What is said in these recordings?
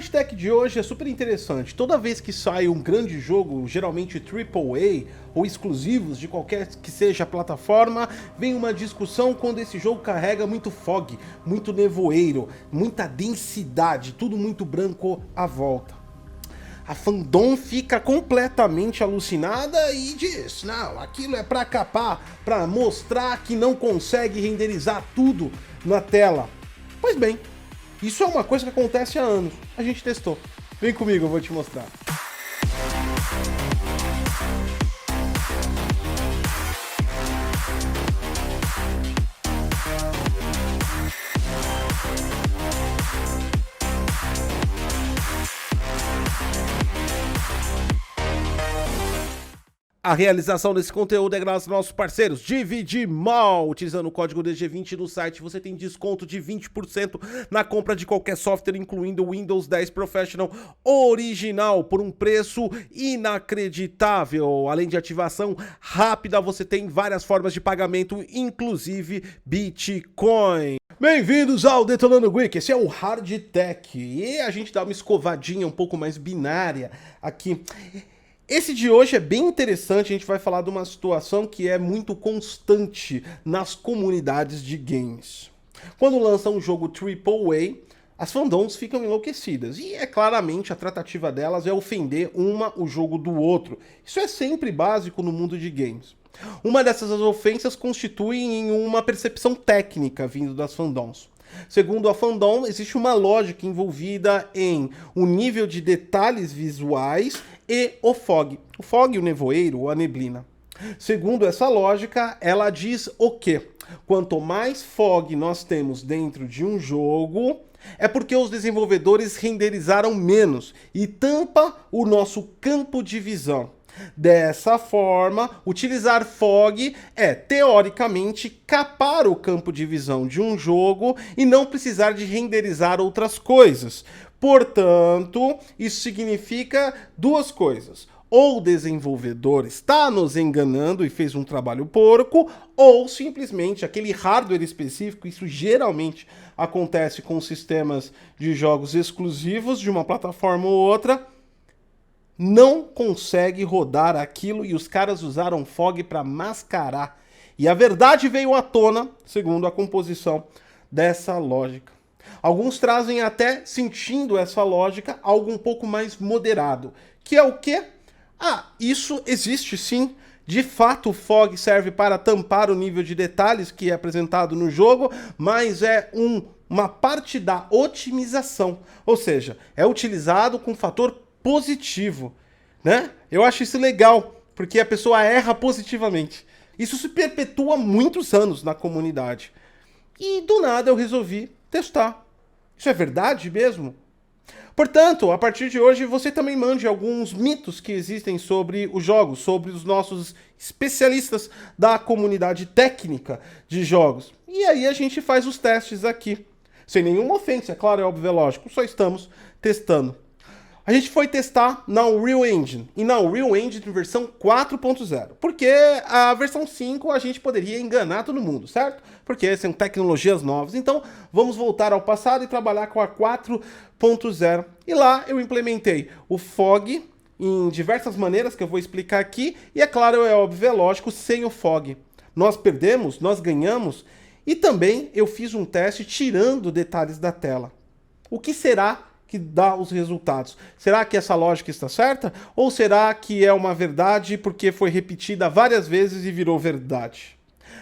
Hard Tech de hoje é super interessante. Toda vez que sai um grande jogo, geralmente AAA ou exclusivos de qualquer que seja a plataforma, vem uma discussão quando esse jogo carrega muito fog, muito nevoeiro, muita densidade, tudo muito branco à volta. A fandom fica completamente alucinada e diz, não, aquilo é pra capar, pra mostrar que não consegue renderizar tudo na tela. Pois bem, isso é uma coisa que acontece há anos, a gente testou. Vem comigo, eu vou te mostrar. A realização desse conteúdo é graças aos nossos parceiros DVD Mall. Utilizando o código DG20 no site, você tem desconto de 20% na compra de qualquer software, incluindo o Windows 10 Professional original, por um preço inacreditável. Além de ativação rápida, você tem várias formas de pagamento, inclusive Bitcoin. Bem-vindos ao Detonando Geek, esse é o Hard Tech. E a gente dá uma escovadinha um pouco mais binária aqui. Esse de hoje é bem interessante, a gente vai falar de uma situação que é muito constante nas comunidades de games. Quando lança um jogo AAA, as fandoms ficam enlouquecidas, e claramente a tratativa delas é ofender o jogo do outro. Isso é sempre básico no mundo de games. Uma dessas ofensas constitui em uma percepção técnica vindo das fandoms. Segundo a fandom, existe uma lógica envolvida em o nível de detalhes visuais e o fog. O fog, o nevoeiro ou a neblina. Segundo essa lógica, ela diz o quê? Quanto mais fog nós temos dentro de um jogo, é porque os desenvolvedores renderizaram menos e tampa o nosso campo de visão. Dessa forma, utilizar fog é, teoricamente, capar o campo de visão de um jogo e não precisar de renderizar outras coisas. Portanto, isso significa duas coisas. Ou o desenvolvedor está nos enganando e fez um trabalho porco, ou simplesmente aquele hardware específico, isso geralmente acontece com sistemas de jogos exclusivos de uma plataforma ou outra, não consegue rodar aquilo e os caras usaram fog para mascarar. E a verdade veio à tona, segundo a composição dessa lógica. Alguns trazem até, sentindo essa lógica, algo um pouco mais moderado. Que é o quê? Isso existe sim. De fato, o fog serve para tampar o nível de detalhes que é apresentado no jogo, mas é uma parte da otimização. Ou seja, é utilizado com fator positivo, né? Eu acho isso legal, porque a pessoa erra positivamente. Isso se perpetua há muitos anos na comunidade. E do nada eu resolvi testar. Isso é verdade mesmo? Portanto, a partir de hoje você também mande alguns mitos que existem sobre os jogos, sobre os nossos especialistas da comunidade técnica de jogos. E aí a gente faz os testes aqui. Sem nenhuma ofensa, é claro, é óbvio, é lógico, só estamos testando. A gente foi testar na Unreal Engine, e na Unreal Engine versão 4.0, porque a versão 5 a gente poderia enganar todo mundo, certo? Porque são tecnologias novas, então vamos voltar ao passado e trabalhar com a 4.0. E lá eu implementei o fog em diversas maneiras que eu vou explicar aqui, e é claro, é óbvio, é lógico, sem o fog. Nós perdemos, nós ganhamos, e também eu fiz um teste tirando detalhes da tela. O que será que dá os resultados? Será que essa lógica está certa? Ou será que é uma verdade porque foi repetida várias vezes e virou verdade?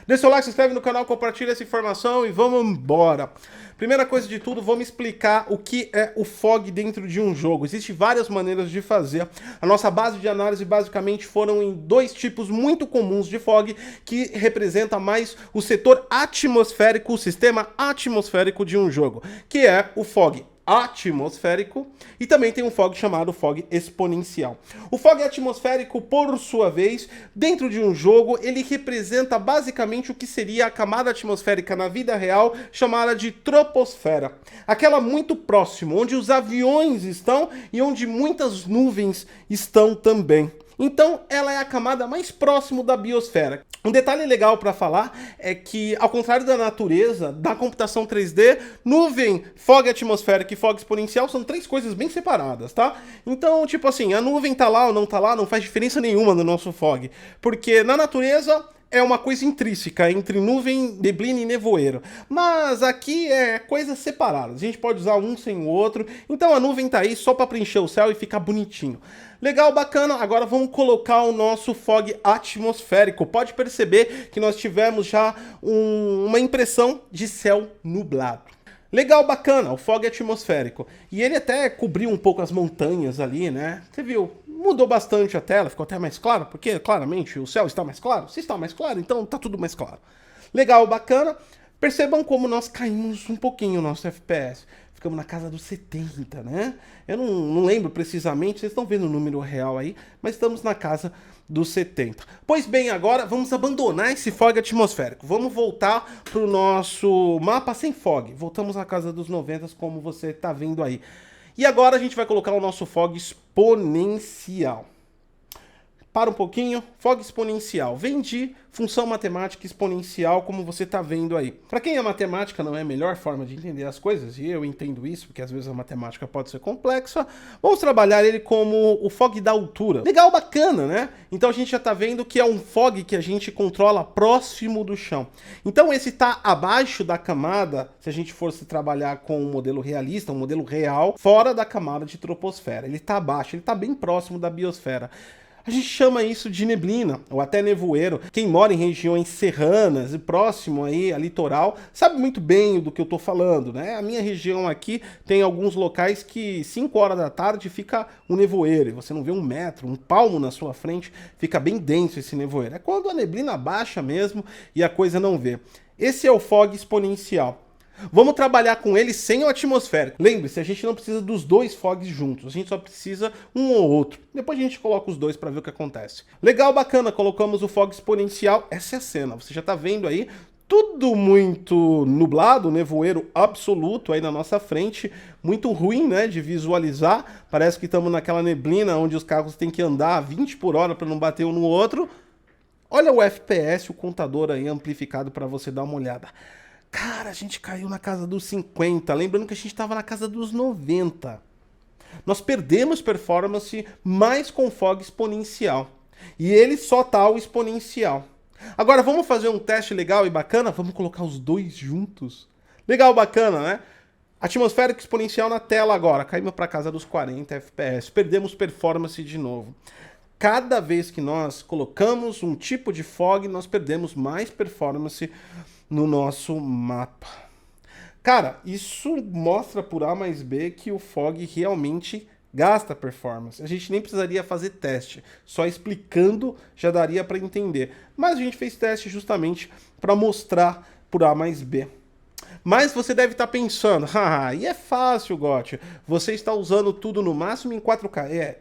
Deixa o like, se inscreve no canal, compartilha essa informação e vamos embora. Primeira coisa de tudo, vamos explicar o que é o fog dentro de um jogo. Existem várias maneiras de fazer. A nossa base de análise basicamente foram em dois tipos muito comuns de fog, que representa mais o setor atmosférico, o sistema atmosférico de um jogo, que é o fog atmosférico, e também tem um fog chamado fog exponencial. O fog atmosférico, por sua vez, dentro de um jogo, ele representa basicamente o que seria a camada atmosférica na vida real, chamada de troposfera. Aquela muito próximo, onde os aviões estão e onde muitas nuvens estão também. Então, ela é a camada mais próxima da biosfera. Um detalhe legal para falar é que, ao contrário da natureza, da computação 3D, nuvem, fog atmosférico e fog exponencial são três coisas bem separadas, tá? Então, tipo assim, a nuvem tá lá ou não tá lá, não faz diferença nenhuma no nosso fog. Porque na natureza é uma coisa intrínseca entre nuvem, neblina e nevoeiro. Mas aqui é coisas separadas. A gente pode usar um sem o outro. Então a nuvem tá aí só para preencher o céu e ficar bonitinho. Legal, bacana. Agora vamos colocar o nosso fog atmosférico. Pode perceber que nós tivemos já uma impressão de céu nublado. Legal, bacana, o fog atmosférico. E ele até cobriu um pouco as montanhas ali, né? Você viu? Mudou bastante a tela, ficou até mais claro, porque claramente o céu está mais claro. Se está mais claro, então tá tudo mais claro. Legal, bacana. Percebam como nós caímos um pouquinho o nosso FPS. Ficamos na casa dos 70, né? Eu não lembro precisamente, vocês estão vendo o número real aí, mas estamos na casa dos 70. Pois bem, agora vamos abandonar esse fog atmosférico. Vamos voltar para o nosso mapa sem fog. Voltamos à casa dos 90, como você está vendo aí. E agora a gente vai colocar o nosso fog exponencial. Para um pouquinho, fog exponencial. Vem de função matemática exponencial, como você está vendo aí. Para quem é matemática não é a melhor forma de entender as coisas, e eu entendo isso, porque às vezes a matemática pode ser complexa, vamos trabalhar ele como o fog da altura. Legal, bacana, né? Então a gente já está vendo que é um fog que a gente controla próximo do chão. Então esse está abaixo da camada, se a gente fosse trabalhar com um modelo realista, um modelo real, fora da camada de troposfera. Ele está abaixo, ele está bem próximo da biosfera. A gente chama isso de neblina, ou até nevoeiro. Quem mora em regiões serranas e próximo aí a litoral, sabe muito bem do que eu tô falando, né? A minha região aqui tem alguns locais que 5 horas da tarde fica um nevoeiro, e você não vê um metro, um palmo na sua frente, fica bem denso esse nevoeiro. É quando a neblina baixa mesmo e a coisa não vê. Esse é o fog exponencial. Vamos trabalhar com ele sem o atmosférico. Lembre-se, a gente não precisa dos dois fogs juntos, a gente só precisa um ou outro. Depois a gente coloca os dois para ver o que acontece. Legal, bacana, colocamos o fog exponencial. Essa é a cena, você já está vendo aí, tudo muito nublado, nevoeiro absoluto aí na nossa frente, muito ruim, né, de visualizar. Parece que estamos naquela neblina onde os carros têm que andar a 20 por hora para não bater um no outro. Olha o FPS, o contador aí amplificado para você dar uma olhada. Cara, a gente caiu na casa dos 50, lembrando que a gente estava na casa dos 90. Nós perdemos performance mais com fog exponencial. E ele só tá o exponencial. Agora vamos fazer um teste legal e bacana? Vamos colocar os dois juntos. Legal, bacana, né? Atmosférico exponencial na tela agora. Caímos para casa dos 40 FPS. Perdemos performance de novo. Cada vez que nós colocamos um tipo de fog, nós perdemos mais performance no nosso mapa. Cara, isso mostra por A mais B que o fog realmente gasta performance. A gente nem precisaria fazer teste, só explicando já daria para entender. Mas a gente fez teste justamente para mostrar por A mais B. Mas você deve estar pensando, e é fácil, Gotti, você está usando tudo no máximo em 4K.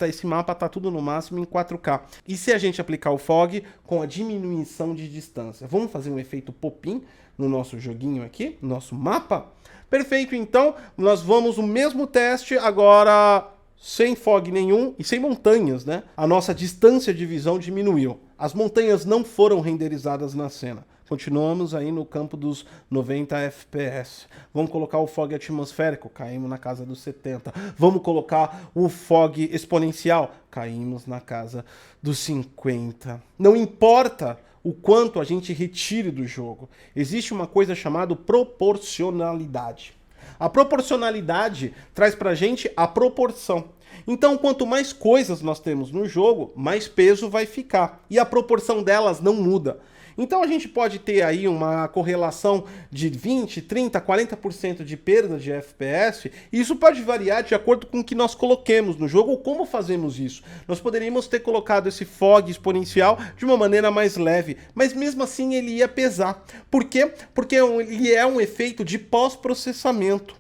Esse mapa está tudo no máximo em 4K. E se a gente aplicar o fog com a diminuição de distância? Vamos fazer um efeito pop-in no nosso joguinho aqui, no nosso mapa? Perfeito, então, nós vamos o mesmo teste agora sem fog nenhum e sem montanhas, né? A nossa distância de visão diminuiu. As montanhas não foram renderizadas na cena. Continuamos aí no campo dos 90 FPS. Vamos colocar o fog atmosférico, caímos na casa dos 70. Vamos colocar o fog exponencial, caímos na casa dos 50. Não importa o quanto a gente retire do jogo, existe uma coisa chamada proporcionalidade. A proporcionalidade traz pra gente a proporção. Então, quanto mais coisas nós temos no jogo, mais peso vai ficar. E a proporção delas não muda. Então a gente pode ter aí uma correlação de 20, 30, 40% de perda de FPS, e isso pode variar de acordo com o que nós coloquemos no jogo ou como fazemos isso. Nós poderíamos ter colocado esse fog exponencial de uma maneira mais leve, mas mesmo assim ele ia pesar. Por quê? Porque ele é um efeito de pós-processamento.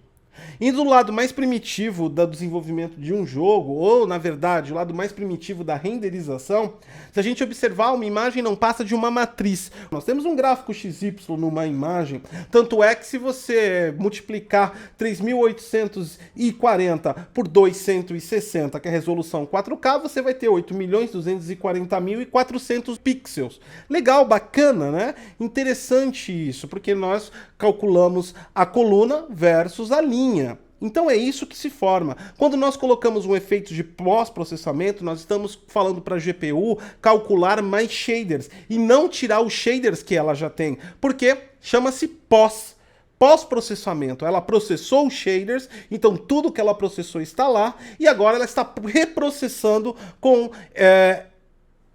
Indo do lado mais primitivo do desenvolvimento de um jogo, ou na verdade, o lado mais primitivo da renderização, se a gente observar, uma imagem não passa de uma matriz. Nós temos um gráfico XY numa imagem, tanto é que se você multiplicar 3.840 por 260, que é a resolução 4K, você vai ter 8.240.400 pixels. Legal, bacana, né? Interessante isso, porque nós calculamos a coluna versus a linha. Então é isso que se forma. Quando nós colocamos um efeito de pós-processamento, nós estamos falando para a GPU calcular mais shaders e não tirar os shaders que ela já tem, porque chama-se pós-processamento. Ela processou os shaders, então tudo que ela processou está lá, e agora ela está reprocessando com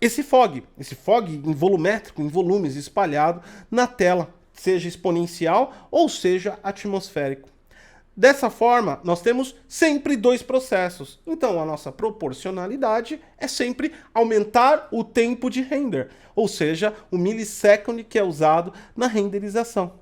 esse fog em volumétrico, em volumes espalhado na tela, seja exponencial ou seja atmosférico. Dessa forma, nós temos sempre dois processos. Então, a nossa proporcionalidade é sempre aumentar o tempo de render, ou seja, o millisecond que é usado na renderização.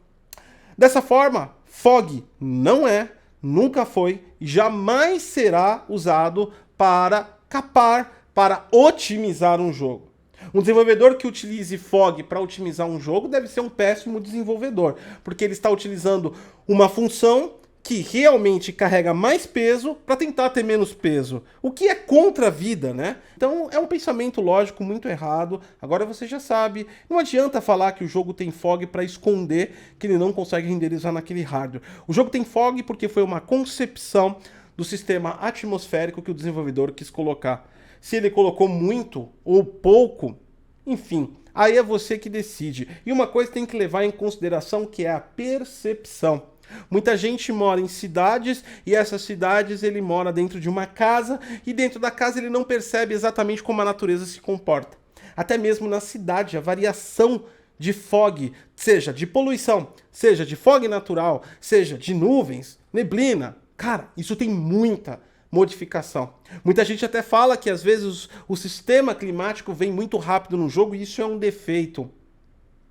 Dessa forma, fog não é, nunca foi e jamais será usado para capar, para otimizar um jogo. Um desenvolvedor que utilize fog para otimizar um jogo deve ser um péssimo desenvolvedor, porque ele está utilizando uma função que realmente carrega mais peso para tentar ter menos peso, o que é contra a vida, né? Então é um pensamento lógico muito errado. Agora você já sabe, não adianta falar que o jogo tem fog para esconder que ele não consegue renderizar naquele hardware. O jogo tem fog porque foi uma concepção do sistema atmosférico que o desenvolvedor quis colocar. Se ele colocou muito ou pouco, enfim, aí é você que decide. E uma coisa tem que levar em consideração que é a percepção. Muita gente mora em cidades e essas cidades ele mora dentro de uma casa e dentro da casa ele não percebe exatamente como a natureza se comporta. Até mesmo na cidade, a variação de fog, seja de poluição, seja de fog natural, seja de nuvens, neblina, cara, isso tem muita modificação. Muita gente até fala que às vezes o sistema climático vem muito rápido no jogo e isso é um defeito.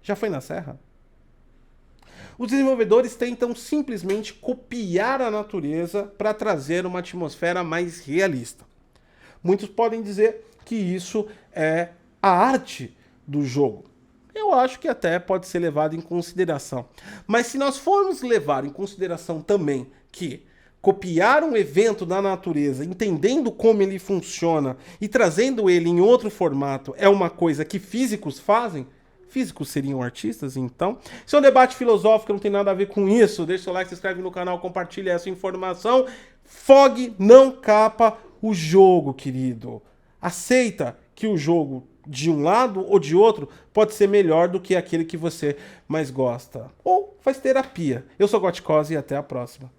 Já foi na Serra? Os desenvolvedores tentam simplesmente copiar a natureza para trazer uma atmosfera mais realista. Muitos podem dizer que isso é a arte do jogo. Eu acho que até pode ser levado em consideração. Mas se nós formos levar em consideração também que copiar um evento da natureza, entendendo como ele funciona e trazendo ele em outro formato é uma coisa que físicos fazem, físicos seriam artistas, então? Isso é um debate filosófico, não tem nada a ver com isso. Deixa o seu like, se inscreve no canal, compartilha essa informação. Fog não capa o jogo, querido. Aceita que o jogo, de um lado ou de outro, pode ser melhor do que aquele que você mais gosta. Ou faz terapia. Eu sou Goticose e até a próxima.